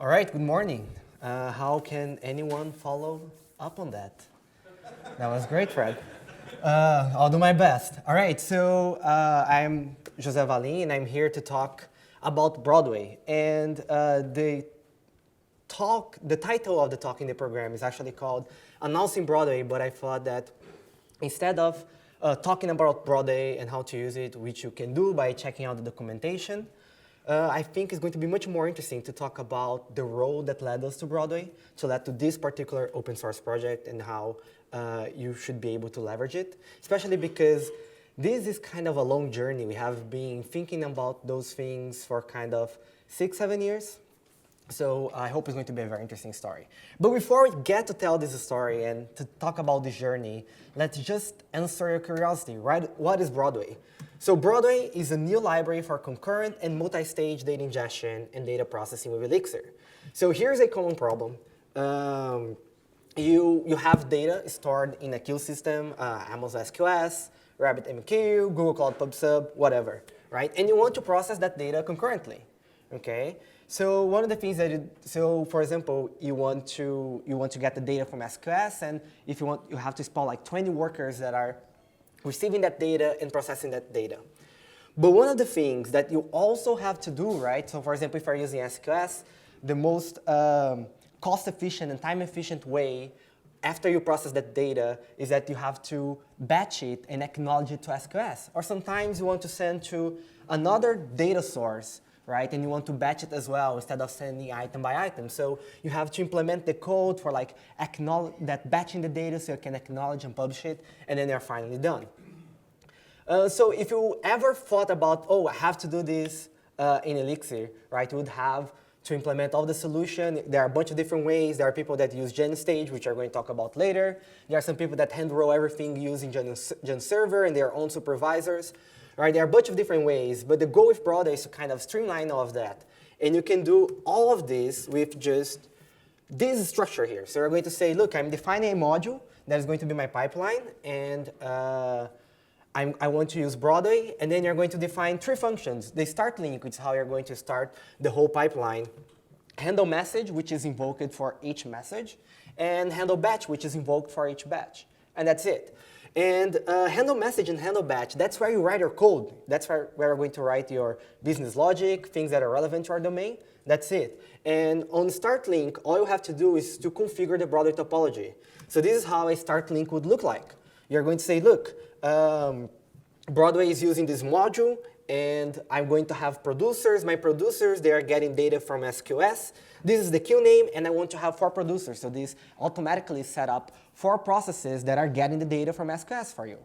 All right, good morning. How can anyone follow up on that? That was great, Fred. I'll do my best. All right, so I'm José Valim, and I'm here to talk about Broadway. And the title of the talk in the program is actually called Announcing Broadway, but I thought that instead of talking about Broadway and how to use it, which you can do by checking out the documentation, I think it's going to be much more interesting to talk about the road that led us to Broadway, to lead to this particular open source project and how you should be able to leverage it, especially because this is kind of a long journey. We have been thinking about those things for kind of 6-7 years. So I hope it's going to be a very interesting story. But before we get to tell this story and to talk about this journey, let's just answer your curiosity, right? What is Broadway? So Broadway is a new library for concurrent and multi-stage data ingestion and data processing with Elixir. So here's a common problem. You have data stored in a queue system, Amazon SQS, RabbitMQ, Google Cloud PubSub, whatever, right? And you want to process that data concurrently, okay? So one of the things that for example, you want to get the data from SQS, and if you want, you have to spawn like 20 workers that are receiving that data and processing that data. But one of the things that you also have to do, right? So for example, if you're using SQS, the most cost-efficient and time-efficient way after you process that data is that you have to batch it and acknowledge it to SQS. Or sometimes you want to send to another data source, right? And you want to batch it as well instead of sending item by item. So you have to implement the code for like batching the data so you can acknowledge and publish it, and then they're finally done. So if you ever thought about, oh, I have to do this in Elixir, right? You would have to implement all the solution. There are a bunch of different ways. There are people that use GenStage, which we're going to talk about later. There are some people that hand roll everything using GenServer and their own supervisors. Right, there are a bunch of different ways, but the goal with Broadway is to kind of streamline all of that. And you can do all of this with just this structure here. So you're going to say, look, I'm defining a module that is going to be my pipeline, and I want to use Broadway, and then you're going to define 3 functions. The start link, which is how you're going to start the whole pipeline. Handle message, which is invoked for each message, and handle batch, which is invoked for each batch. And that's it. And handle message and handle batch, that's where you write your code. That's where we're going to write your business logic, things that are relevant to our domain. That's it. And on start link, all you have to do is to configure the Broadway topology. So this is how a start link would look like. You're going to say, look, Broadway is using this module, and I'm going to have producers. My producers, they are getting data from SQS. This is the queue name, and I want to have 4 producers. So this automatically set up 4 processes that are getting the data from SQS for you,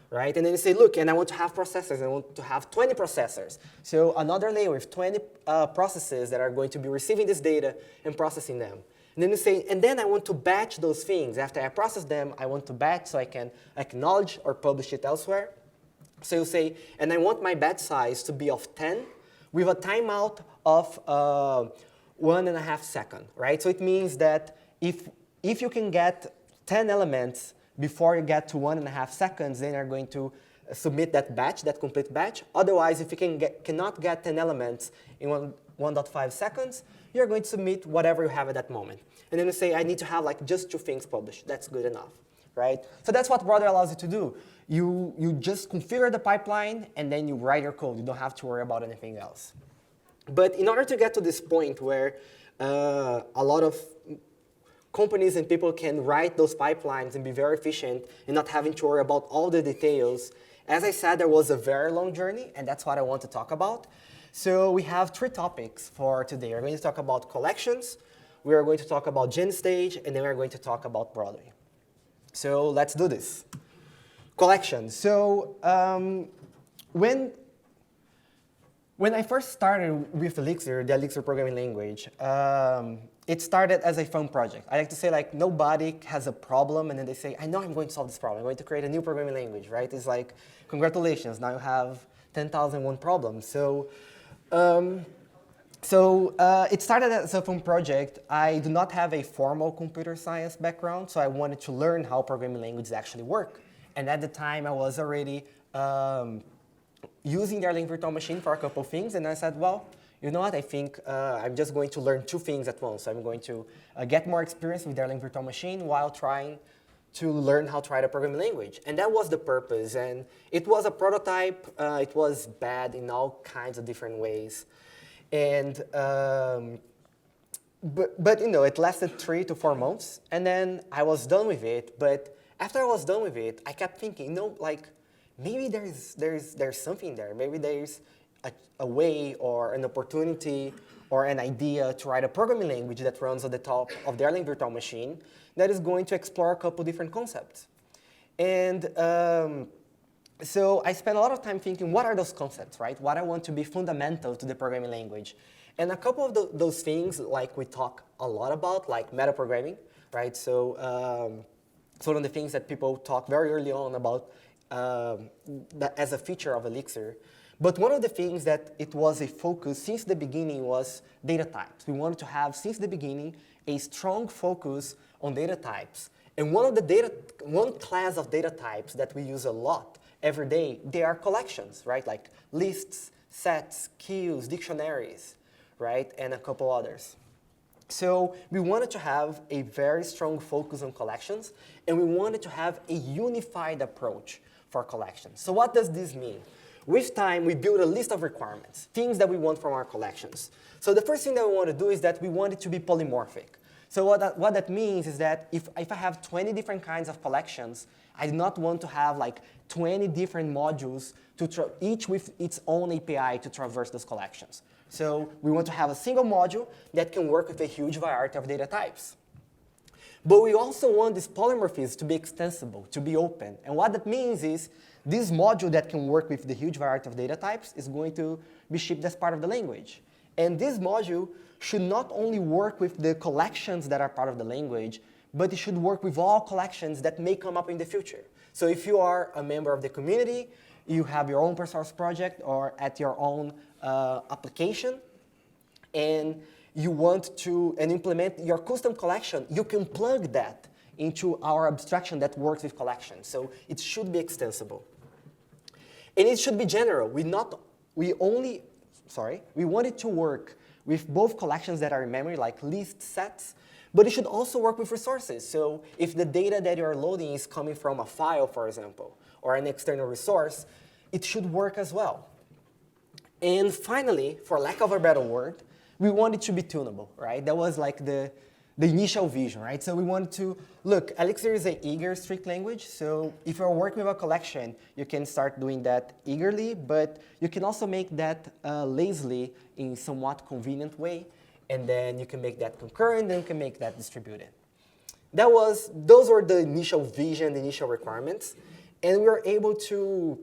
right? And then you say, look, and I want to have processors. I want to have 20 processors. So another layer with 20 processes that are going to be receiving this data and processing them. And then you say, and then I want to batch those things. After I process them, I want to batch so I can acknowledge or publish it elsewhere. So you say, and I want my batch size to be of 10 with a timeout of 1.5 seconds, right? So it means that if you can get 10 elements before you get to 1.5 seconds, then you're going to submit that batch, that complete batch. Otherwise, if you cannot get 10 elements in 1.5 seconds, you're going to submit whatever you have at that moment. And then you say, I need to have like just 2 things published. That's good enough, right? So that's what Broadway allows you to do. You just configure the pipeline, and then you write your code. You don't have to worry about anything else. But in order to get to this point where a lot of companies and people can write those pipelines and be very efficient and not having to worry about all the details, as I said, there was a very long journey, and that's what I want to talk about. So we have 3 topics for today. We're going to talk about collections, we are going to talk about GenStage, and then we're going to talk about Broadway. So let's do this. Collections. So when I first started with Elixir, the Elixir programming language, it started as a fun project. I like to say, like, nobody has a problem, and then they say, I know I'm going to solve this problem. I'm going to create a new programming language, right? It's like, congratulations, now you have 10,001 problems. So it started as a fun project. I do not have a formal computer science background, so I wanted to learn how programming languages actually work. And at the time, I was already using their Erlang virtual machine for a couple of things, and I said, well, you know what, I think I'm just going to learn two things at once. I'm going to get more experience with Erlang virtual machine while trying to learn how to write a programming language. And that was the purpose. And it was a prototype. It was bad in all kinds of different ways. And, but you know, it lasted 3 to 4 months. And then I was done with it. But after I was done with it, I kept thinking, you know, like, maybe there's something there. Maybe there's a way or an opportunity or an idea to write a programming language that runs on the top of the Erlang virtual machine that is going to explore a couple different concepts. And so I spent a lot of time thinking, what are those concepts, right? What I want to be fundamental to the programming language. And a couple of those things, like we talk a lot about, like metaprogramming, right? So it's one of the things that people talk very early on about that as a feature of Elixir. But one of the things that it was a focus since the beginning was data types. We wanted to have, since the beginning, a strong focus on data types. And one class of data types that we use a lot every day, they are collections, right? Like lists, sets, queues, dictionaries, right? And a couple others. So we wanted to have a very strong focus on collections, and we wanted to have a unified approach for collections. So what does this mean? With time, we build a list of requirements, things that we want from our collections. So the first thing that we want to do is that we want it to be polymorphic. So what that means is that if I have 20 different kinds of collections, I do not want to have like 20 different modules, each with its own API to traverse those collections. So we want to have a single module that can work with a huge variety of data types. But we also want this polymorphism to be extensible, to be open. And what that means is this module that can work with the huge variety of data types is going to be shipped as part of the language. And this module should not only work with the collections that are part of the language, but it should work with all collections that may come up in the future. So if you are a member of the community, you have your own open source project or at your own application, and you want to implement your custom collection, you can plug that into our abstraction that works with collections. So it should be extensible. And it should be general. We want it to work with both collections that are in memory, like lists, sets, but it should also work with resources. So if the data that you're loading is coming from a file, for example, or an external resource, it should work as well. And finally, for lack of a better word, we want it to be tunable, right? That was like the initial vision, right? So we wanted to, look, Elixir is an eager strict language, so if you're working with a collection, you can start doing that eagerly, but you can also make that lazily in somewhat convenient way, and then you can make that concurrent, then you can make that distributed. Those were the initial vision, the initial requirements, and we were able to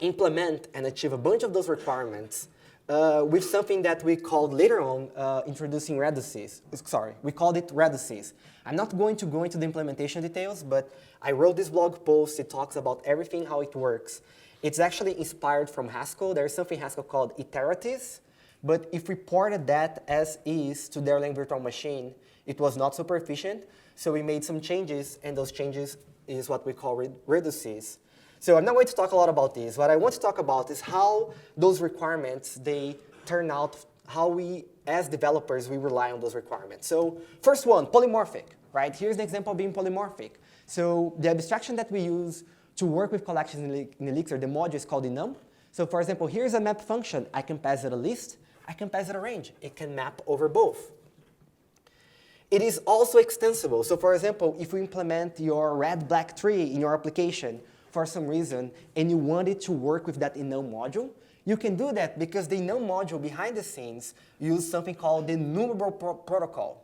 implement and achieve a bunch of those requirements with something that we called later on introducing reduces. Sorry, we called it reduces. I'm not going to go into the implementation details, but I wrote this blog post. It talks about everything, how it works. It's actually inspired from Haskell. There's something Haskell called iteratives, but if we ported that as is to the Erlang virtual machine, it was not super efficient. So we made some changes, and those changes is what we call reduces. So I'm not going to talk a lot about this. What I want to talk about is how those requirements, they turn out, how we, as developers, we rely on those requirements. So first one, polymorphic, right? Here's the example of being polymorphic. So the abstraction that we use to work with collections in Elixir, the module is called enum. So for example, here's a map function. I can pass it a list. I can pass it a range. It can map over both. It is also extensible. So for example, if we implement your red-black tree in your application, for some reason, and you want it to work with that enum module, you can do that because the enum module behind the scenes uses something called the numerable protocol.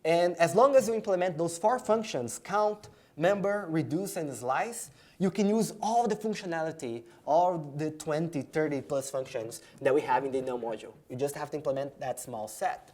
And as long as you implement those 4 functions, count, member, reduce, and slice, you can use all the functionality, all the 20, 30 plus functions that we have in the enum module. You just have to implement that small set.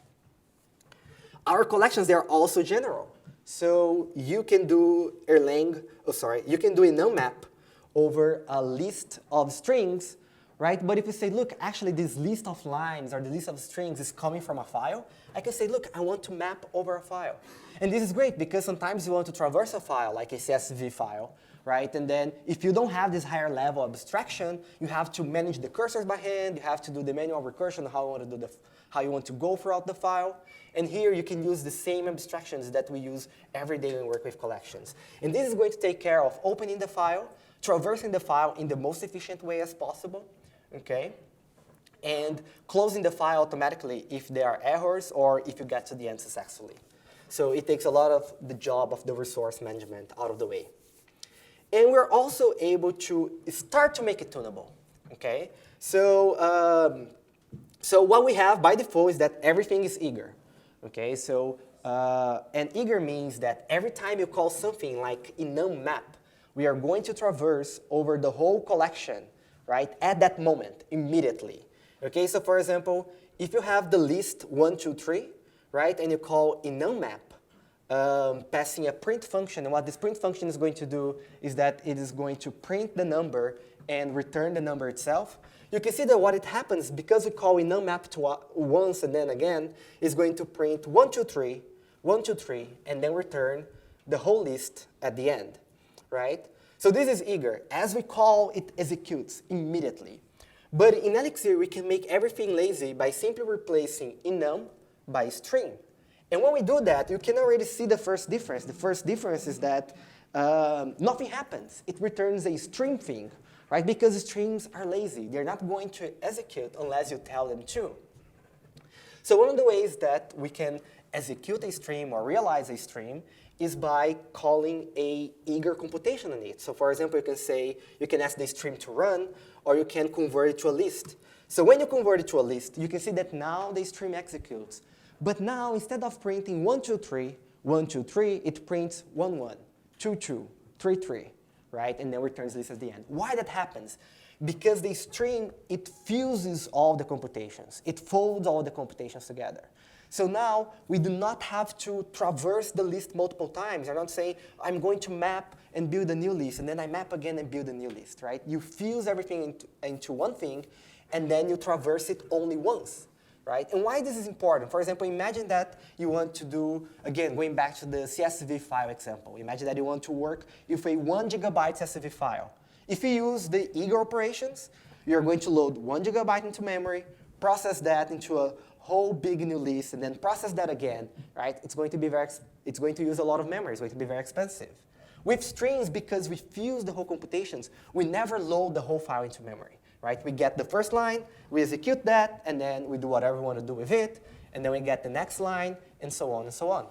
Our collections, they are also general. So you can do you can do a enum map over a list of strings, right? But if you say, look, actually this list of lines or the list of strings is coming from a file, I can say, look, I want to map over a file. And this is great because sometimes you want to traverse a file, like a CSV file, right? And then if you don't have this higher level of abstraction, you have to manage the cursors by hand. You have to do the manual recursion, how you want to go throughout the file. And here you can use the same abstractions that we use every day when we work with collections. And this is going to take care of opening the file, traversing the file in the most efficient way as possible, okay? And closing the file automatically if there are errors or if you get to the end successfully. So it takes a lot of the job of the resource management out of the way. And we're also able to start to make it tunable, okay? So, so what we have by default is that everything is eager, okay? So, and eager means that every time you call something like enum map, we are going to traverse over the whole collection, right, at that moment, immediately. Okay, so for example, if you have the list 1, 2, 3, right, and you call enum map, passing a print function, and what this print function is going to do is that it is going to print the number and return the number itself. You can see that what it happens, because we call enum map to once and then again, is going to print 1, 2, 3, 1, 2, 3, and then return the whole list at the end, right? So this is eager. As we call, it executes immediately. But in Elixir, we can make everything lazy by simply replacing enum by string. And when we do that, you can already see the first difference. The first difference is that nothing happens. It returns a string thing, right? Because strings are lazy. They're not going to execute unless you tell them to. So one of the ways that we can execute a stream or realize a stream is by calling a eager computation on it. So for example, you can ask the stream to run, or you can convert it to a list. So when you convert it to a list, you can see that now the stream executes. But now, instead of printing 1, 2, 3, 1, 2, 3, it prints 1, 1, 2, 2, 3, 3, right? And then returns this at the end. Why that happens? Because the string, it fuses all the computations. It folds all the computations together. So now, we do not have to traverse the list multiple times. I'm not saying, I'm going to map and build a new list, and then I map again and build a new list, right? You fuse everything into one thing, and then you traverse it only once, right? And why this is important? For example, imagine that you want to do, again, going back to the CSV file example. Imagine that you want to work with a 1 gigabyte CSV file. If you use the eager operations, you're going to load 1 gigabyte into memory, process that into a whole big new list, and then process that again, right? It's going to use a lot of memory. It's going to be very expensive. With strings, because we fuse the whole computations, we never load the whole file into memory, right? We get the first line, we execute that, and then we do whatever we want to do with it, and then we get the next line, and so on and so on.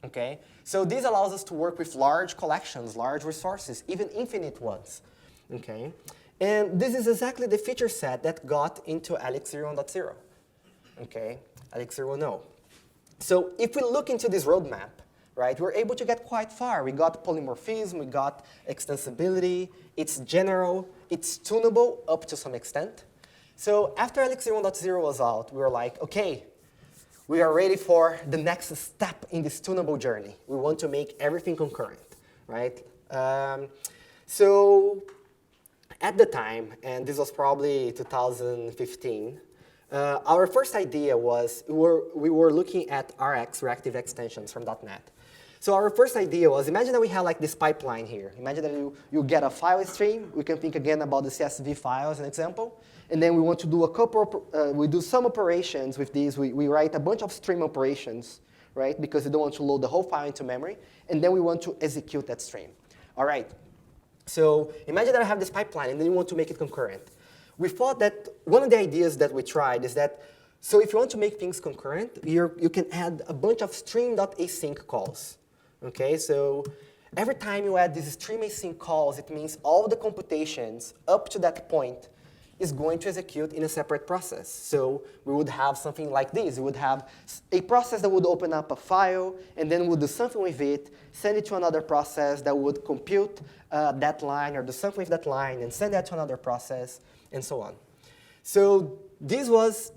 Okay? So this allows us to work with large collections, large resources, even infinite ones. Okay? And this is exactly the feature set that got into Elixir 1.0. Okay? Elixir 1.0. So if we look into this roadmap, right, we're able to get quite far. We got polymorphism, we got extensibility, it's general, it's tunable up to some extent. So after Elixir 1.0 was out, we were like, okay, we are ready for the next step in this tunable journey. We want to make everything concurrent, right? So at the time, and this was probably 2015, our first idea was we were looking at RX, reactive extensions from .NET. So our first idea was, imagine that we have like this pipeline here. Imagine that you get a file stream. We can think again about the CSV file as an example. And then we want to do we do some operations with these. We write a bunch of stream operations, right? Because we don't want to load the whole file into memory. And then we want to execute that stream. All right. So imagine that I have this pipeline, and then you want to make it concurrent. We thought that one of the ideas that we tried is that, so if you want to make things concurrent, you can add a bunch of stream.async calls. Okay, so every time you add these stream async calls, it means all the computations up to that point is going to execute in a separate process. So we would have something like this. We would have a process that would open up a file, and then would do something with it, send it to another process that would compute that line, or do something with that line, and send that to another process, and so on. So this was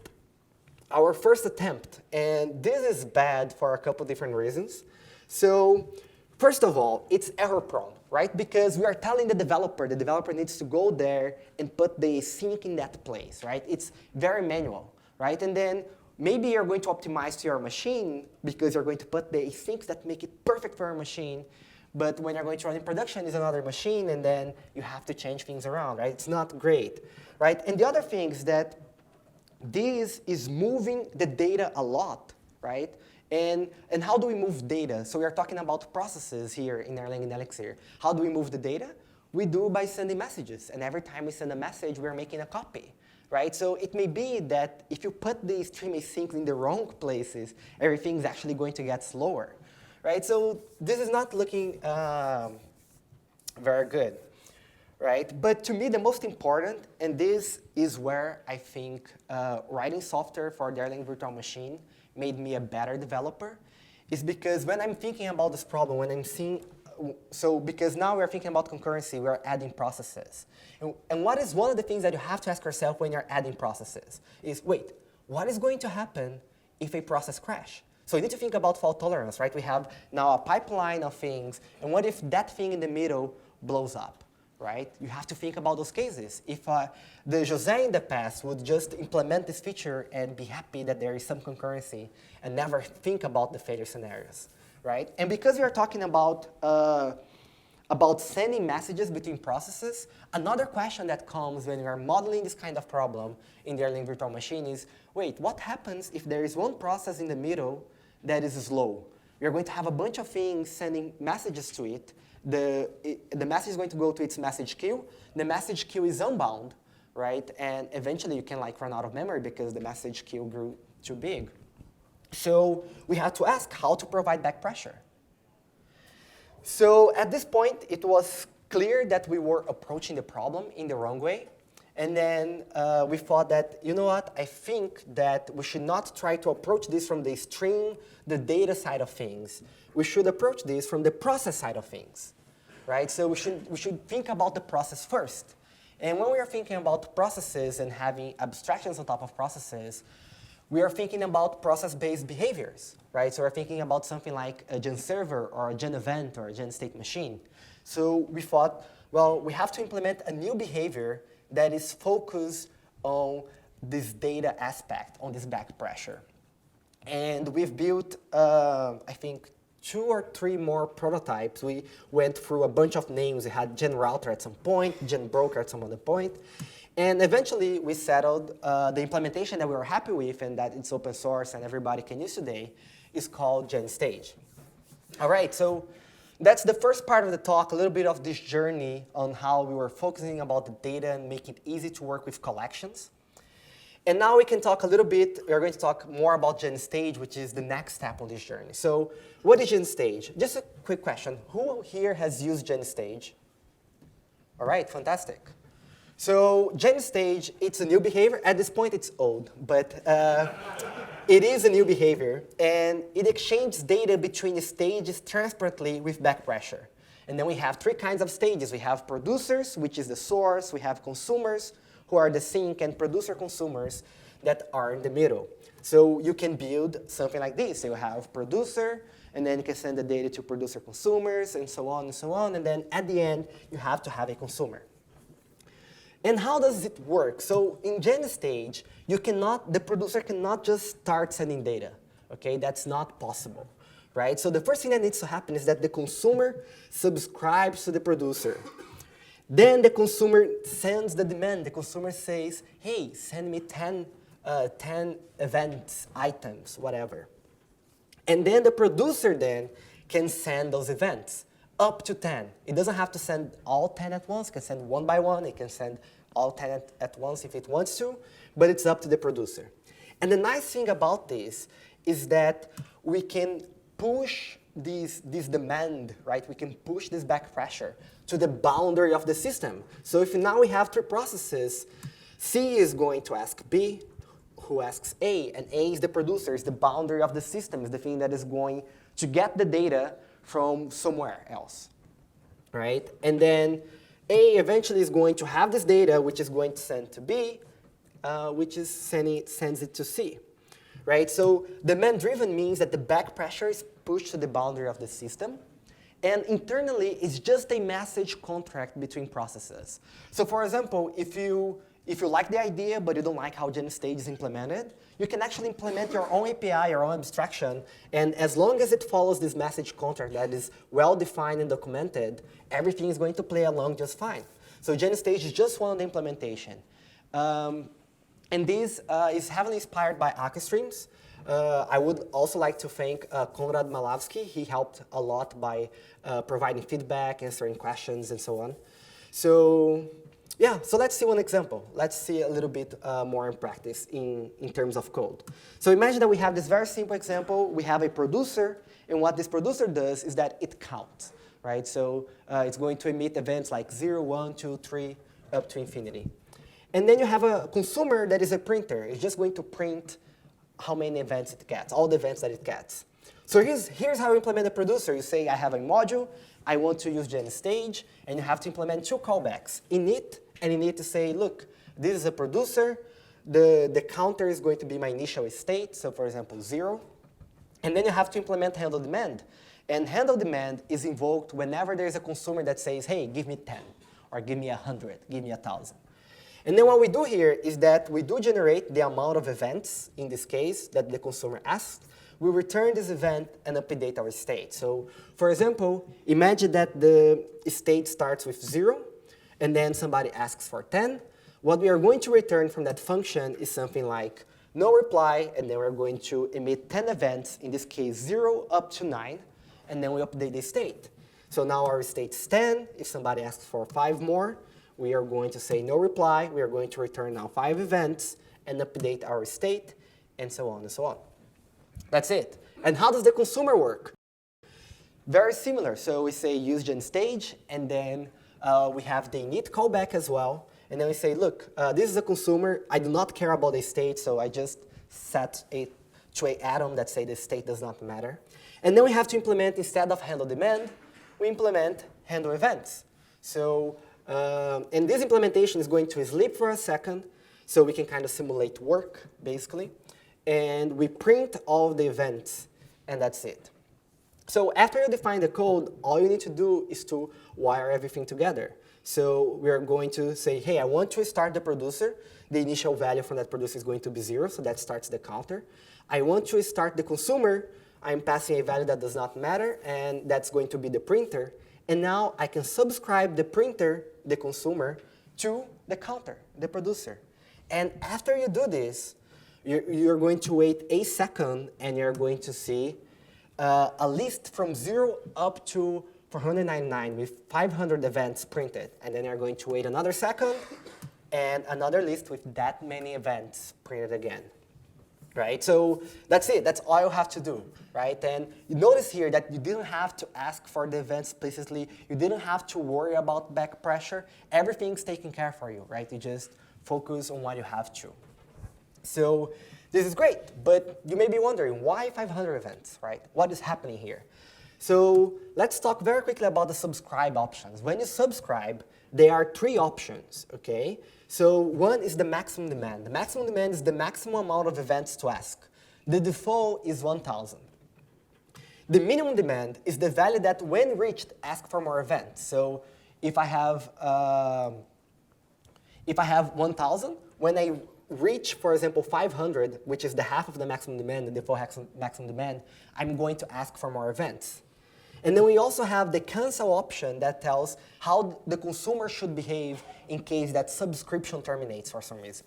our first attempt, and this is bad for a couple different reasons. So first of all, it's error-prone, right? Because we are telling the developer needs to go there and put the async in that place, right? It's very manual, right? And then maybe you're going to optimize to your machine because you're going to put the asyncs that make it perfect for your machine. but when you're going to run in production, it's another machine, and then you have to change things around, right? It's not great, right? And the other thing is that this is moving the data a lot, right? And how do we move data? So we are talking about processes here in Erlang and Elixir. How do we move the data? We do by sending messages. And every time we send a message, we're making a copy, right? So it may be that if you put the stream async in the wrong places, everything's actually going to get slower, right? So this is not looking very good, right? But to me, the most important, and this is where I think writing software for the Erlang virtual machine made me a better developer, is because when I'm thinking about this problem, when I'm seeing, so because now we're thinking about concurrency, we're adding processes. And what is one of the things that you have to ask yourself when you're adding processes is, wait, what is going to happen if a process crash? So you need to think about fault tolerance, right? We have now a pipeline of things, and what if that thing in the middle blows up? Right? You have to think about those cases. If the José in the past would just implement this feature and be happy that there is some concurrency and never think about the failure scenarios, right? And because we are talking about sending messages between processes, another question that comes when we are modeling this kind of problem in the Erlang virtual machine is, wait, what happens if there is one process in the middle that is slow? We are going to have a bunch of things sending messages to it. The message is going to go to its message queue. The message queue is unbound, right? And eventually you can run out of memory because the message queue grew too big. So we had to ask how to provide back pressure. So at this point, it was clear that we were approaching the problem in the wrong way. And then we thought that, you know what, I think that we should not try to approach this from the string, the data side of things. We should approach this from the process side of things, right? So we should think about the process first. And when we are thinking about processes and having abstractions on top of processes, we are thinking about process-based behaviors, right? So we're thinking about something like a gen server or a gen event or a gen state machine. So we thought, well, we have to implement a new behavior that is focused on this data aspect, on this back pressure. And we've built, I think, 2 or 3 more prototypes. We went through a bunch of names. We had Gen Router at some point, Gen Broker at some other point. And eventually, we settled the implementation that we were happy with and that it's open source and everybody can use today is called GenStage. All right, so that's the first part of the talk, a little bit of this journey on how we were focusing about the data and making it easy to work with collections. And now we can talk a little bit, we're going to talk more about GenStage, which is the next step on this journey. So what is GenStage? Just a quick question. Who here has used GenStage? All right, fantastic. So GenStage, it's a new behavior. At this point, it's old, but it is a new behavior. And it exchanges data between stages transparently with back pressure. And then we have 3 kinds of stages. We have producers, which is the source. We have consumers, who are the sink, and producer consumers that are in the middle. So you can build something like this. So you have producer, and then you can send the data to producer consumers, and so on and so on. And then at the end, you have to have a consumer. And how does it work? So in GenStage, the producer cannot just start sending data. Okay, that's not possible, right? So the first thing that needs to happen is that the consumer subscribes to the producer. Then the consumer sends the demand. The consumer says, hey, send me 10 events, items, whatever. And then the producer then can send those events up to 10. It doesn't have to send all 10 at once. It can send 1 by 1. It can send all 10 at once if it wants to, but it's up to the producer. And the nice thing about this is that we can push this demand, right? We can push this back pressure to the boundary of the system. So if now we have 3 processes, C is going to ask B, who asks A, and A is the producer, is the boundary of the system, is the thing that is going to get the data from somewhere else, right? And then A eventually is going to have this data, which is going to send to B, which is sends it to C, right? So demand-driven means that the back pressure is pushed to the boundary of the system. And internally, it's just a message contract between processes. So for example, if you if you like the idea, but you don't like how GenStage is implemented, you can actually implement your own API, your own abstraction, and as long as it follows this message contract that is well-defined and documented, everything is going to play along just fine. So GenStage is just one of the implementation. And this is heavily inspired by Akka streams. I would also like to thank Konrad Malawski. He helped a lot by providing feedback, answering questions, and so on. So yeah, so let's see one example. Let's see a little bit more in practice in terms of code. So imagine that we have this very simple example. We have a producer, and what this producer does is that it counts, right? So it's going to emit events like 0, 1, 2, 3, up to infinity. And then you have a consumer that is a printer. It's just going to print how many events it gets, all the events that it gets. So here's how you implement a producer. You say, I have a module, I want to use GenStage, and you have to implement 2 callbacks, init, and you need to say, look, this is a producer, the counter is going to be my initial state, so for example, 0. And then you have to implement handle demand. And handle demand is invoked whenever there's a consumer that says, hey, give me 10, or give me 100, give me 1,000. And then what we do here is that we do generate the amount of events, in this case, that the consumer asked. We return this event and update our state. So for example, imagine that the state starts with 0, and then somebody asks for 10. What we are going to return from that function is something like no reply, and then we're going to emit 10 events, in this case 0 up to 9, and then we update the state. So now our state is 10. If somebody asks for 5 more, we are going to say no reply. We are going to return now 5 events and update our state, and so on and so on. That's it. And how does the consumer work? Very similar. So we say use GenStage, and then we have the init callback as well. And then we say, look, this is a consumer. I do not care about the state, so I just set it to an atom that say the state does not matter. And then we have to implement, instead of handle demand, we implement handle events. So and this implementation is going to sleep for a second, so we can kind of simulate work, basically. And we print all of the events, and that's it. So after you define the code, all you need to do is to wire everything together. So we're going to say, hey, I want to start the producer. The initial value from that producer is going to be 0, so that starts the counter. I want to start the consumer. I'm passing a value that does not matter, and that's going to be the printer. And now I can subscribe the printer, the consumer, to the counter, the producer. And after you do this, you're going to wait a second, and you're going to see a list from 0 up to 499 with 500 events printed. And then you're going to wait another second, and another list with that many events printed again. Right? So that's it. That's all you have to do. Right? And you notice here that you didn't have to ask for the events explicitly. You didn't have to worry about back pressure. Everything's taken care for you. Right? You just focus on what you have to. So this is great. But you may be wondering, why 500 events? Right? What is happening here? So let's talk very quickly about the subscribe options. When you subscribe, there are 3 options. Okay? So one is the maximum demand. The maximum demand is the maximum amount of events to ask. The default is 1,000. The minimum demand is the value that, when reached, ask for more events. So if I have 1,000, when I reach, for example, 500, which is the half of the maximum demand, the default maximum demand, I'm going to ask for more events. And then we also have the cancel option that tells how the consumer should behave in case that subscription terminates for some reason.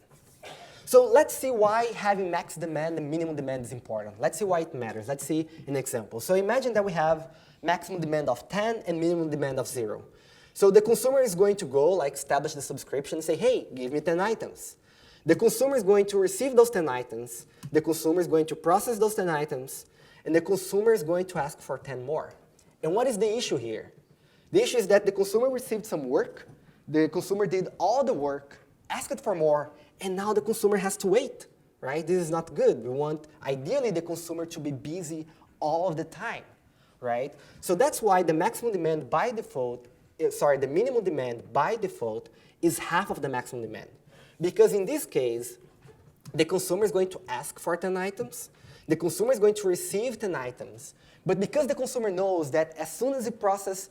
So let's see why having max demand and minimum demand is important. Let's see why it matters. Let's see an example. So imagine that we have maximum demand of 10 and minimum demand of 0. So the consumer is going to go, like, establish the subscription and say, hey, give me 10 items. The consumer is going to receive those 10 items. The consumer is going to process those 10 items. And the consumer is going to ask for 10 more. And what is the issue here? The issue is that the consumer received some work. The consumer did all the work, asked for more, and now the consumer has to wait, right? This is not good. We want, ideally, the consumer to be busy all of the time, right? So that's why the maximum demand by default, the minimum demand by default is half of the maximum demand. Because in this case, the consumer is going to ask for 10 items. The consumer is going to receive 10 items. But because the consumer knows that as soon as it processes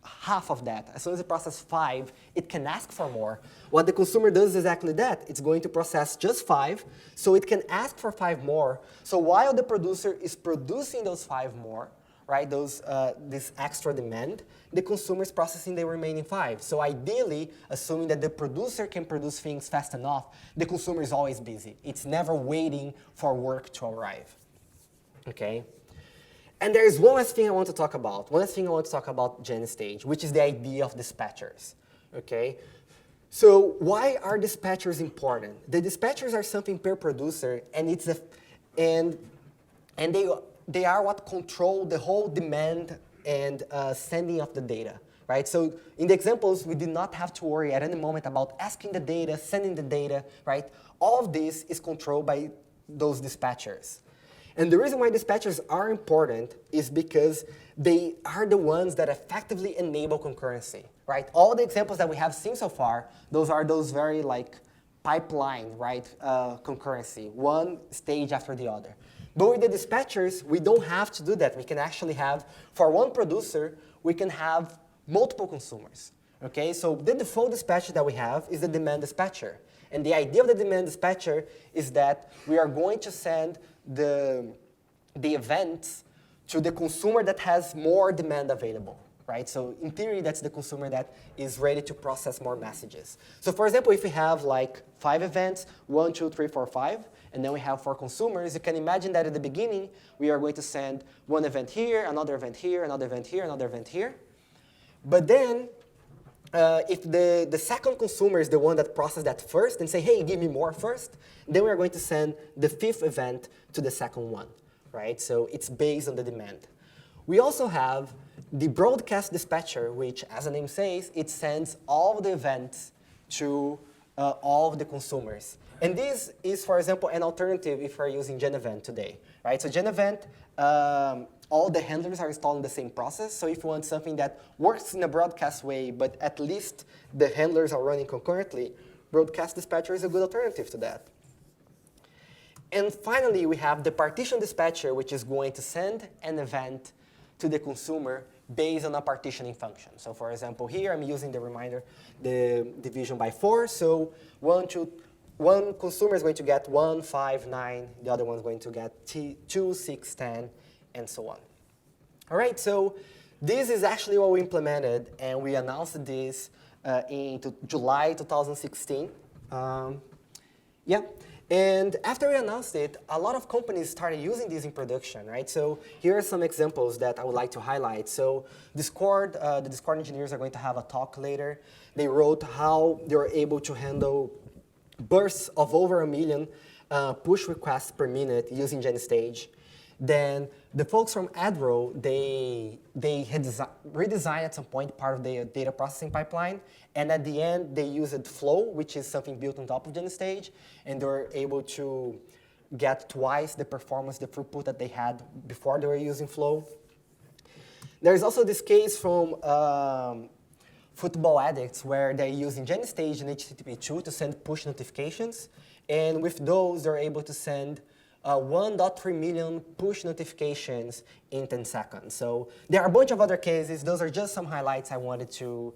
half of that. As soon as it processes 5, it can ask for more. What the consumer does is exactly that. It's going to process just 5, so it can ask for 5 more. So while the producer is producing those 5 more, right, this extra demand, the consumer is processing the remaining 5. So ideally, assuming that the producer can produce things fast enough, the consumer is always busy. It's never waiting for work to arrive. Okay? And there is one last thing I want to talk about. One last thing I want to talk about GenStage, which is the idea of dispatchers. Okay? So why are dispatchers important? The dispatchers are something per producer, and they are what control the whole demand and sending of the data, right? So in the examples, we did not have to worry at any moment about asking the data, sending the data, right? All of this is controlled by those dispatchers. And the reason why dispatchers are important is because they are the ones that effectively enable concurrency, right? All the examples that we have seen so far, those are those very like pipeline, right? Concurrency, one stage after the other. But with the dispatchers, we don't have to do that. We can actually have, for one producer, we can have multiple consumers. Okay, so the default dispatcher that we have is the DemandDispatcher. And the idea of the DemandDispatcher is that we are going to send the events to the consumer that has more demand available, right? So in theory, that's the consumer that is ready to process more messages. So for example, if we have like 5 events, 1, 2, 3, 4, 5, and then we have 4 consumers, you can imagine that at the beginning, we are going to send one event here, another event here, another event here, another event here. But then, if the second consumer is the one that processes that first and say, hey, give me more first, then we are going to send the 5th event to the second one, right? So it's based on the demand. We also have the BroadcastDispatcher, which, as the name says, it sends all the events to all of the consumers. And this is, for example, an alternative if we're using GenEvent today, right? So GenEvent, all the handlers are installed in the same process. So if you want something that works in a broadcast way, but at least the handlers are running concurrently, BroadcastDispatcher is a good alternative to that. And finally, we have the PartitionDispatcher, which is going to send an event to the consumer based on a partitioning function. So for example, here I'm using the division by 4. So one consumer is going to get 1, 5, 9. The other one is going to get 2, 6, 10, and so on. All right, so this is actually what we implemented, and we announced this in July 2016. Yeah, and after we announced it, a lot of companies started using this in production, right? So here are some examples that I would like to highlight. So Discord, the Discord engineers are going to have a talk later. They wrote how they were able to handle bursts of over 1 million push requests per minute using GenStage. Then the folks from Adro, they had redesigned at some point part of the data processing pipeline. And at the end, they used Flow, which is something built on top of GenStage. And they were able to get twice the performance, the throughput that they had before they were using Flow. There's also this case from Football Addicts, where they're using GenStage and HTTP2 to send push notifications. And with those, they're able to send 1.3 million push notifications in 10 seconds. So there are a bunch of other cases. Those are just some highlights I wanted to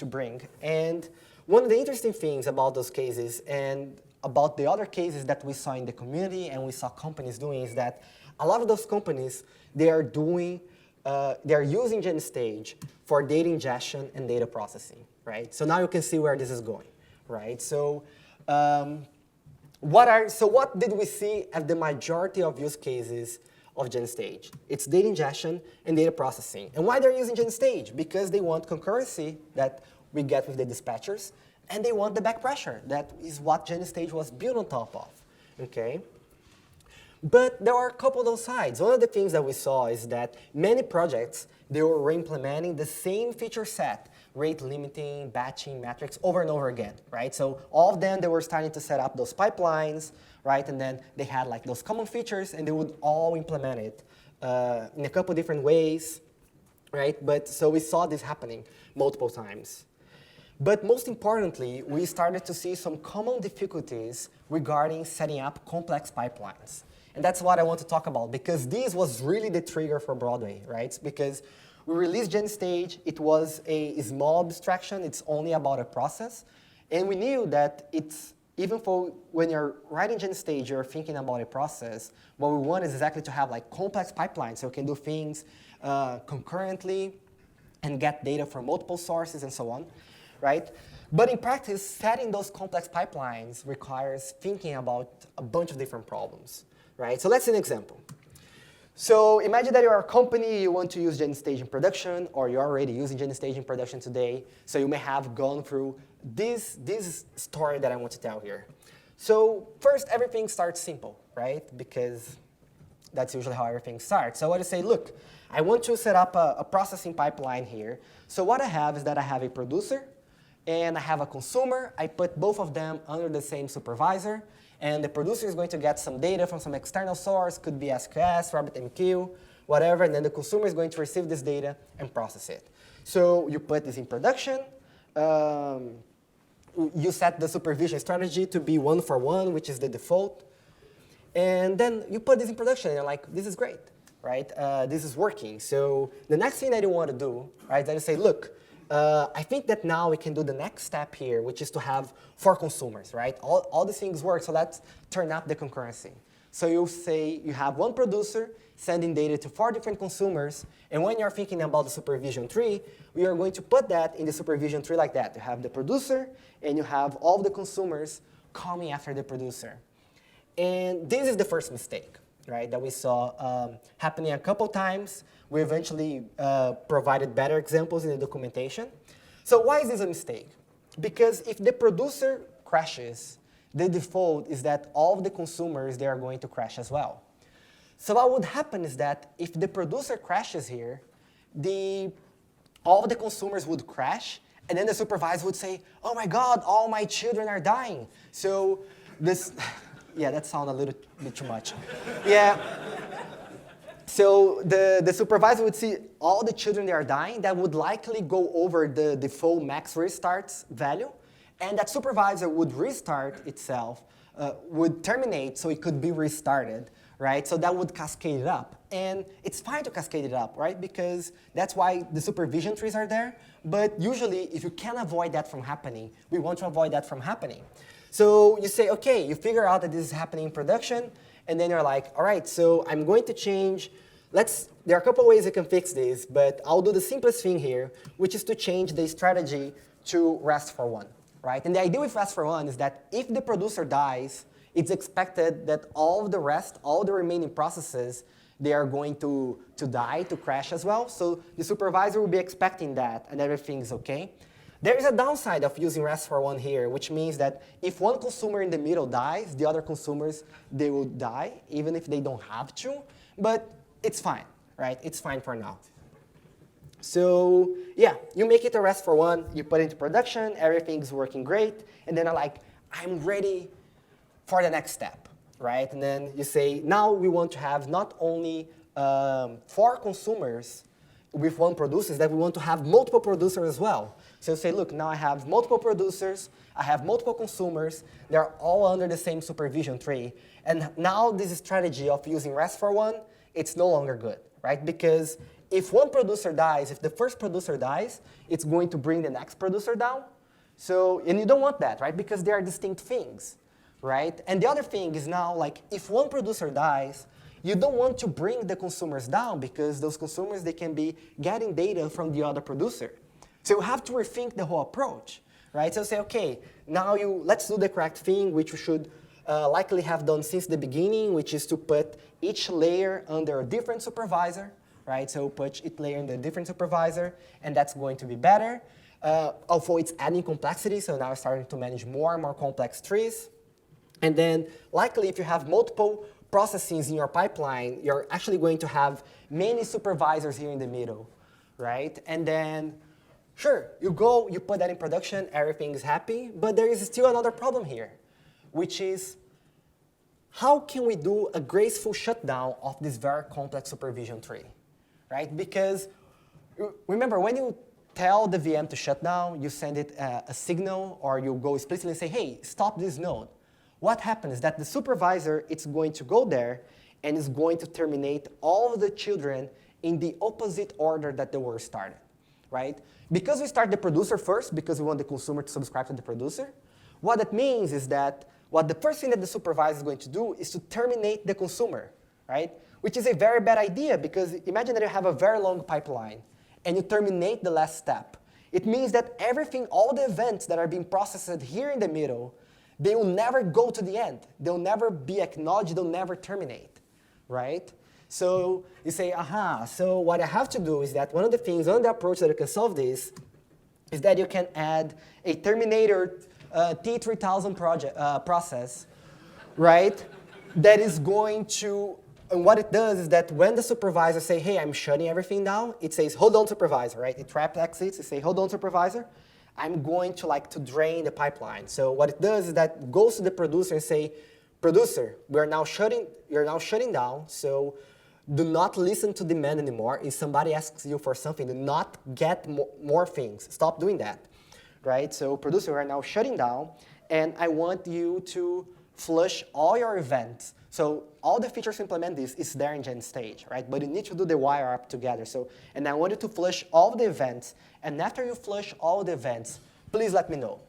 bring. And one of the interesting things about those cases and about the other cases that we saw in the community and we saw companies doing is that a lot of those companies, they are using GenStage for data ingestion and data processing, right? So now you can see where this is going, right? So what did we see at the majority of use cases of GenStage? It's data ingestion and data processing. And why they're using GenStage? Because they want concurrency that we get with the dispatchers, and they want the back pressure. That is what GenStage was built on top of, okay? But there are a couple of those sides. One of the things that we saw is that many projects, they were re-implementing the same feature set, rate limiting, batching, metrics, over and over again, right? So all of them, they were starting to set up those pipelines, right? And then they had like those common features, and they would all implement it in a couple different ways, right? But so we saw this happening multiple times. But most importantly, we started to see some common difficulties regarding setting up complex pipelines. And that's what I want to talk about, because this was really the trigger for Broadway, right? Because We released GenStage. It was a small abstraction. It's only about a process. And we knew that it's, even for when you're writing GenStage, you're thinking about a process. What we want is exactly to have like complex pipelines so you can do things concurrently and get data from multiple sources and so on, right? But in practice, setting those complex pipelines requires thinking about a bunch of different problems, right? So let's see an example. So imagine that you're a company, you want to use GenStage in production, or you're already using GenStage in production today. So you may have gone through this story that I want to tell here. So first, everything starts simple, right? Because that's usually how everything starts. So I want to say, look, I want to set up a processing pipeline here. So what I have is that I have a producer, and I have a consumer. I put both of them under the same supervisor. And the producer is going to get some data from some external source, could be SQS, RabbitMQ, whatever, and then the consumer is going to receive this data and process it. So you put this in production. You set the supervision strategy to be 1-for-1, which is the default. And then you put this in production, and you're like, this is great, right? This is working. So the next thing that you want to do, right, then you say, look, I think that now we can do the next step here, which is to have 4 consumers, right? All these things work, so let's turn up the concurrency. So you'll say you have 1 producer sending data to 4 different consumers, and when you're thinking about the supervision tree, we are going to put that in the supervision tree like that. You have the producer, and you have all the consumers coming after the producer. And this is the first mistake, right, that we saw happening a couple times. We eventually provided better examples in the documentation. So why is this a mistake? Because if the producer crashes, the default is that all of the consumers, they are going to crash as well. So what would happen is that if the producer crashes here, all of the consumers would crash, and then the supervisor would say, oh my God, all my children are dying. So this, yeah, that sounded a little bit too much. Yeah. So the supervisor would see all the children that are dying. That would likely go over the default max restarts value. And that supervisor would restart itself, would terminate so it could be restarted, right? So that would cascade it up. And it's fine to cascade it up, right? Because that's why the supervision trees are there. But usually, if you can avoid that from happening, we want to avoid that from happening. So you say, OK, you figure out that this is happening in production. And then you're like, all right, so I'm going to change. There are a couple ways you can fix this, but I'll do the simplest thing here, which is to change the strategy to rest for 1, right? And the idea with rest for 1 is that if the producer dies, it's expected that all of the rest, all the remaining processes, they are going to die, to crash as well. So the supervisor will be expecting that, and everything's OK. There is a downside of using rest for 1 here, which means that if 1 consumer in the middle dies, the other consumers, they will die, even if they don't have to. But it's fine, right? It's fine for now. So yeah, you make it a rest for 1. You put it into production. Everything's working great. And then I'm ready for the next step, right? And then you say, now we want to have not only 4 consumers with 1 producer, that we want to have multiple producers as well. So you say, look, now I have multiple producers, I have multiple consumers, they're all under the same supervision tree. And now this strategy of using rest for 1, it's no longer good, right? Because if 1 producer dies, if the first producer dies, it's going to bring the next producer down. So, and you don't want that, right? Because they are distinct things, right? And the other thing is now, like, if 1 producer dies, you don't want to bring the consumers down because those consumers, they can be getting data from the other producer. So you have to rethink the whole approach, right? So say, OK, now let's do the correct thing, which we should likely have done since the beginning, which is to put each layer under a different supervisor, right? So put each layer under a different supervisor, and that's going to be better. Although it's adding complexity, so now we're starting to manage more and more complex trees. And then likely, if you have multiple processes in your pipeline, you're actually going to have many supervisors here in the middle, right? And then, sure, you put that in production, everything is happy, but there is still another problem here, which is how can we do a graceful shutdown of this very complex supervision tree, right? Because remember, when you tell the VM to shut down, you send it a signal, or you go explicitly say, hey, stop this node. What happens is that the supervisor, it's going to go there, and is going to terminate all of the children in the opposite order that they were started, right? Because we start the producer first, because we want the consumer to subscribe to the producer, what that means is that what the first thing that the supervisor is going to do is to terminate the consumer, right? Which is a very bad idea, because imagine that you have a very long pipeline and you terminate the last step. It means that everything, all the events that are being processed here in the middle, they will never go to the end. They'll never be acknowledged, they'll never terminate, right? So you say, aha, so what I have to do is that one of the things, one of the approaches that you can solve this is that you can add a terminator T3000 process, right? That is going to, and what it does is that when the supervisor say, hey, I'm shutting everything down, it says, hold on, supervisor, right? It trap exits, it says, hold on, supervisor. I'm going to drain the pipeline. So what it does is that it goes to the producer and say, producer, you're now shutting down, so do not listen to demand anymore. If somebody asks you for something, do not get more things. Stop doing that, right? So producer, we're now shutting down, and I want you to flush all your events. So all the features to implement this is there in GenStage, right? But you need to do the wire up together. So, and I want you to flush all the events, and after you flush all the events, please let me know.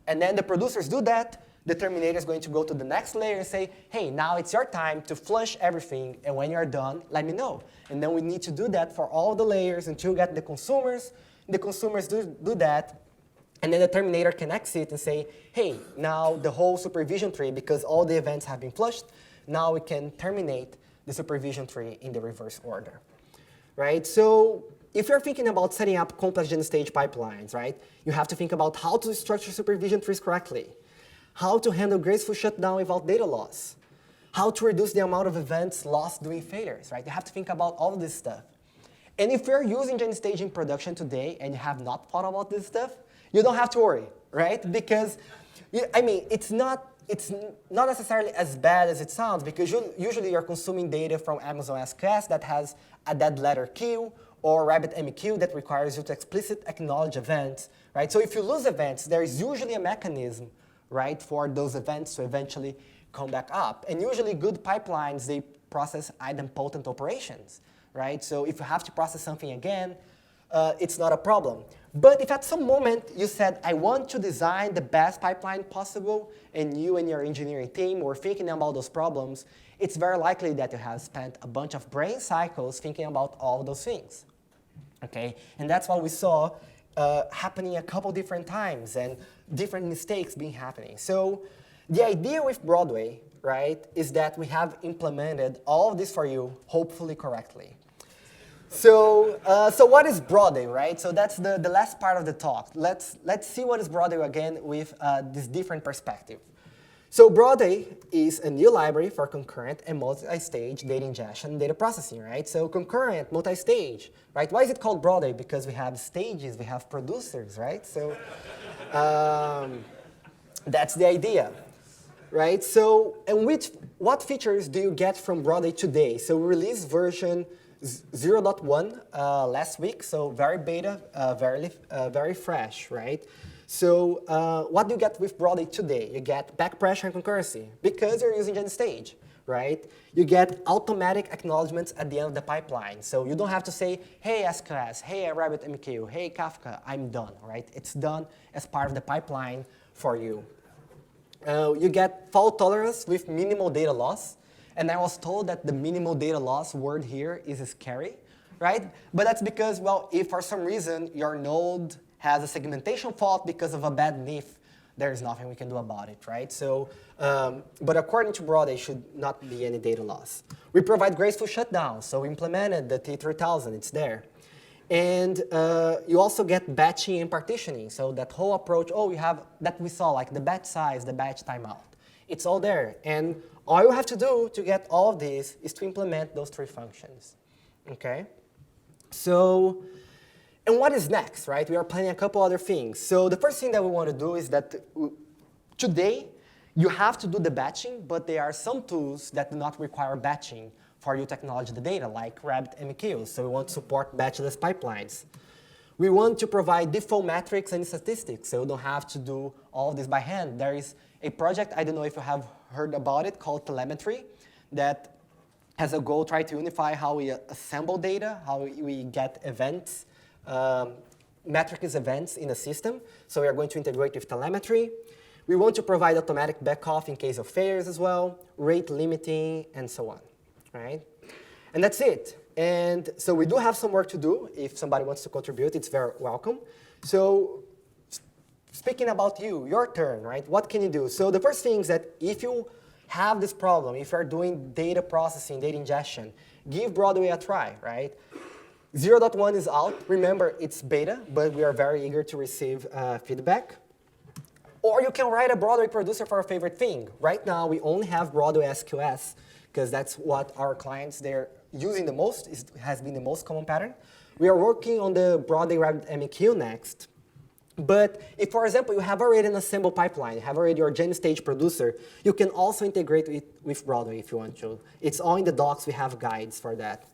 And then the producers do that. The terminator is going to go to the next layer and say, hey, now it's your time to flush everything, and when you're done, let me know. And then we need to do that for all the layers until we get the consumers. The consumers do that, and then the terminator can exit and say, hey, now the whole supervision tree, because all the events have been flushed, now we can terminate the supervision tree in the reverse order, right? So if you're thinking about setting up complex GenStage pipelines, right, you have to think about how to structure supervision trees correctly, how to handle graceful shutdown without data loss, how to reduce the amount of events lost during failures, right? You have to think about all of this stuff. And if you're using GenStage in production today and you have not thought about this stuff, you don't have to worry, right? Because, I mean, it's not necessarily as bad as it sounds, because usually you're consuming data from Amazon SQS that has a dead letter queue or RabbitMQ that requires you to explicitly acknowledge events, right? So if you lose events, there is usually a mechanism, right, for those events to eventually come back up. And usually good pipelines, they process idempotent operations, right? So if you have to process something again, it's not a problem. But if at some moment you said, I want to design the best pipeline possible, and you and your engineering team were thinking about those problems, it's very likely that you have spent a bunch of brain cycles thinking about all those things, okay? And that's what we saw happening a couple different times, and different mistakes being happening. So the idea with Broadway, right, is that we have implemented all of this for you, hopefully correctly. So, so what is Broadway, right? So that's the last part of the talk. Let's see what is Broadway again with this different perspective. So Broadway is a new library for concurrent and multi-stage data ingestion and data processing, right? So concurrent, multi-stage, right? Why is it called Broadway? Because we have stages, we have producers, right? So that's the idea, right? So, and what features do you get from Broadway today? So we released version 0.1 last week, so very beta, very fresh, right? So what do you get with Broadway today? You get back pressure and concurrency because you're using GenStage, right? You get automatic acknowledgements at the end of the pipeline. So you don't have to say, hey, SQS, hey, RabbitMQ, hey, Kafka, I'm done, right? It's done as part of the pipeline for you. You get fault tolerance with minimal data loss. And I was told that the minimal data loss word here is scary, right? But that's because, well, if for some reason your node has a segmentation fault because of a bad NIF, there's nothing we can do about it, right? So, but according to Broad, there should not be any data loss. We provide graceful shutdown, so we implemented the T3000, it's there. And you also get batching and partitioning, so that whole approach, oh, you have, that we saw, like the batch size, the batch timeout. It's all there, and all you have to do to get all of this is to implement those three functions, okay? So, and what is next, right? We are planning a couple other things. So the first thing that we want to do is that today, you have to do the batching, but there are some tools that do not require batching for you to acknowledge the data, like RabbitMQ. So we want to support batchless pipelines. We want to provide default metrics and statistics, so you don't have to do all of this by hand. There is a project, I don't know if you have heard about it, called Telemetry, that has a goal try to unify how we assemble data, how we get events, metrics events in the system. So we are going to integrate with telemetry. We want to provide automatic backoff in case of failures as well, rate limiting, and so on, right? And that's it. And so we do have some work to do. If somebody wants to contribute, it's very welcome. So speaking about you, your turn, right? What can you do? So the first thing is that if you have this problem, if you're doing data processing, data ingestion, give Broadway a try, right? 0.1 is out. Remember, it's beta, but we are very eager to receive feedback. Or you can write a Broadway producer for a favorite thing. Right now, we only have Broadway SQS, because that's what our clients, they're using the most, has been the most common pattern. We are working on the Broadway RabbitMQ next. But if, for example, you have already an assemble pipeline, you have already your GenStage producer, you can also integrate it with Broadway if you want to. It's all in the docs. We have guides for that.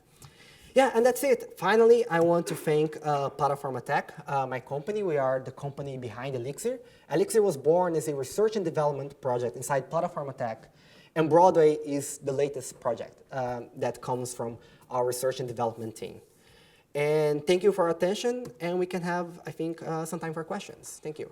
Yeah, and that's it. Finally, I want to thank Plataformatec, my company. We are the company behind Elixir. Elixir was born as a research and development project inside Plataformatec, and Broadway is the latest project that comes from our research and development team. And thank you for your attention, and we can have, I think, some time for questions. Thank you.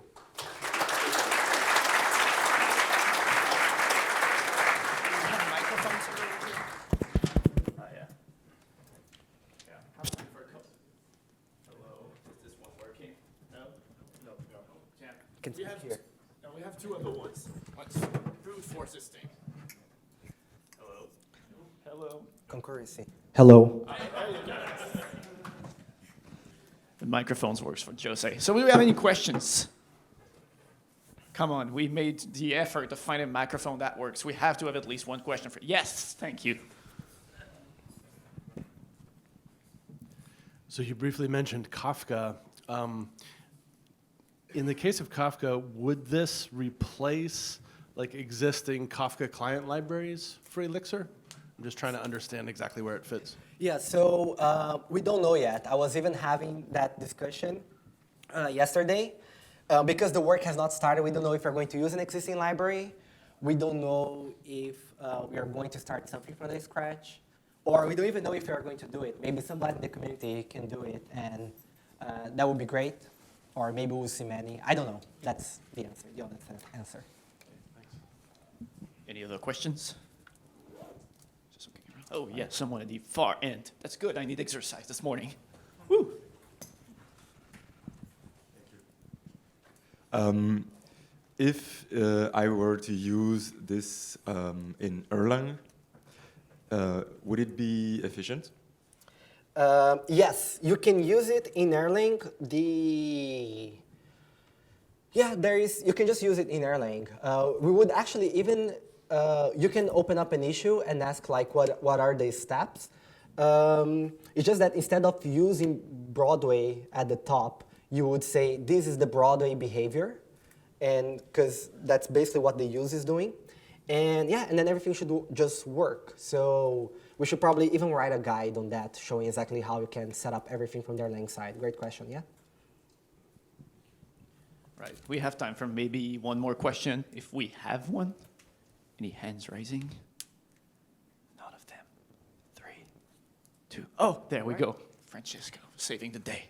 We have two other ones. Let's brute force this thing. Hello. Hello. Concurrency. Hello. The microphones works for Jose. So do we have any questions? Come on, we made the effort to find a microphone that works. We have to have at least one question for. Yes, thank you. So you briefly mentioned Kafka. In the case of Kafka, would this replace like existing Kafka client libraries for Elixir? I'm just trying to understand exactly where it fits. Yeah, so we don't know yet. I was even having that discussion yesterday. Because the work has not started, we don't know if we're going to use an existing library. We don't know if we are going to start something from the scratch. Or we don't even know if we are going to do it. Maybe somebody in the community can do it, and that would be great. Or maybe we'll see many. I don't know. That's the answer, the honest answer. Okay, thanks. Any other questions? Oh, yeah, someone at the far end. That's good. I need exercise this morning. Woo! If I were to use this in Erlang, would it be efficient? Yes, you can use it in Erlang. You can just use it in Erlang. We would actually even, you can open up an issue and ask like, what are the steps? It's just that instead of using Broadway at the top, you would say, this is the Broadway behavior, and because that's basically what the use is doing. And yeah, and then everything should just work. So we should probably even write a guide on that, showing exactly how you can set up everything from the Erlang side. Great question, yeah? Right, we have time for maybe one more question, if we have one. Any hands raising? None of them. 3, 2, oh, there we go. Francisco, saving the day.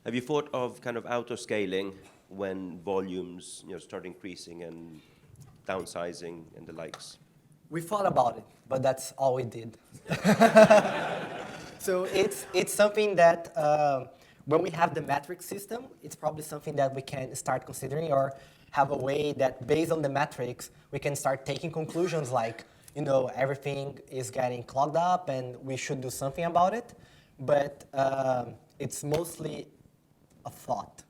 Have you thought of kind of auto-scaling when volumes start increasing and downsizing and the likes? We thought about it, but that's all we did. So it's something that when we have the metric system, it's probably something that we can start considering, or have a way that based on the metrics, we can start taking conclusions like, everything is getting clogged up and we should do something about it. But it's mostly a thought.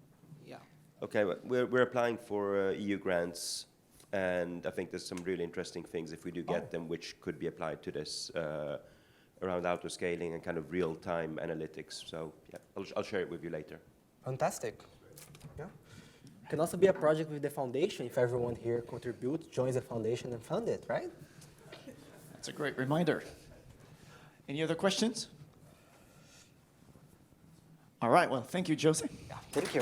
Yeah. Okay, well, we're applying for EU grants, and I think there's some really interesting things if we do get them, which could be applied to this around auto-scaling and kind of real-time analytics. So yeah, I'll share it with you later. Fantastic. Yeah. It can also be a project with the foundation if everyone here contributes, joins the foundation and fund it, right? That's a great reminder. Any other questions? All right, well, thank you, Jose. Yeah, thank you.